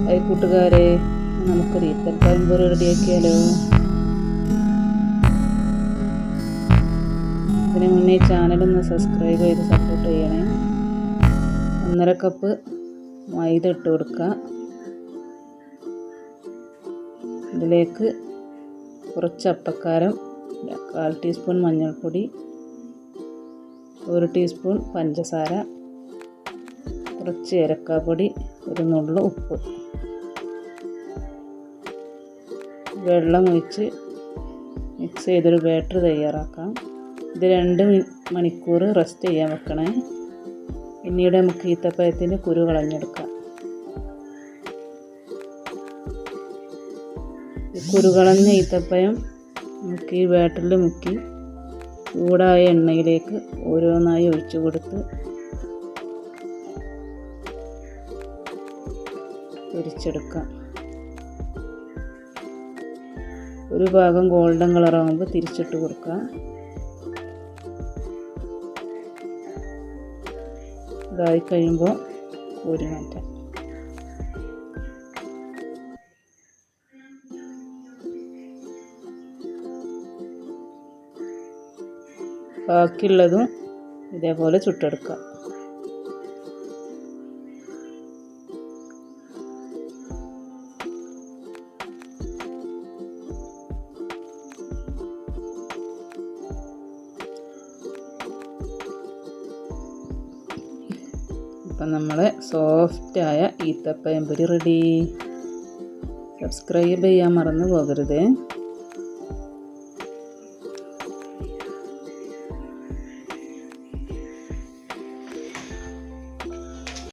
Hi കൂട്ടുകാരെ, നമുക്കൊരു ഈത്തപ്പഴം പൊരി റെഡിയാക്കിയാലോ. ഇതിന് മുന്നേ ചാനലൊന്ന് സബ്സ്ക്രൈബ് ചെയ്ത് സപ്പോർട്ട് ചെയ്യണേ. 1.5 കപ്പ് മൈദ ഇട്ട് കൊടുക്കുക. ഇതിലേക്ക് കുറച്ച് അപ്പക്കാരം, 1/4 ടീസ്പൂൺ മഞ്ഞൾപ്പൊടി, 1 ടീസ്പൂൺ പഞ്ചസാര, കുറച്ച് ഏലക്കാപ്പൊടി, ഒരു നുള്ളു ഉപ്പ്, വെള്ളം ഒഴിച്ച് മിക്സ് ചെയ്തൊരു ബാറ്റർ തയ്യാറാക്കാം. ഇത് 2 മണിക്കൂർ റെസ്റ്റ് ചെയ്യാൻ വെക്കണേ. പിന്നീട് നമുക്ക് ഈത്തപ്പഴത്തിൻ്റെ കുരു കളഞ്ഞെടുക്കാം. ഈ കുരു കളഞ്ഞ ഈത്തപ്പഴം നമുക്ക് ഈ ബാറ്ററിൽ മുക്കി ചൂടായ എണ്ണയിലേക്ക് ഓരോന്നായി ഒഴിച്ചു കൊടുത്ത് പൊരിച്ചെടുക്കാം. ഒരു ഭാഗം ഗോൾഡൻ കളറാകുമ്പോൾ തിരിച്ചിട്ട് കൊടുക്കാം. ഇതായി കഴിയുമ്പോൾ കോരി മാറ്റാം. ബാക്കിയുള്ളതും ഇതേപോലെ ചുട്ടെടുക്കാം. അപ്പം നമ്മളെ സോഫ്റ്റായ ഈത്തപ്പഴം പൊരി റെഡി. സബ്സ്ക്രൈബ് ചെയ്യാൻ മറന്നു പോകരുത്.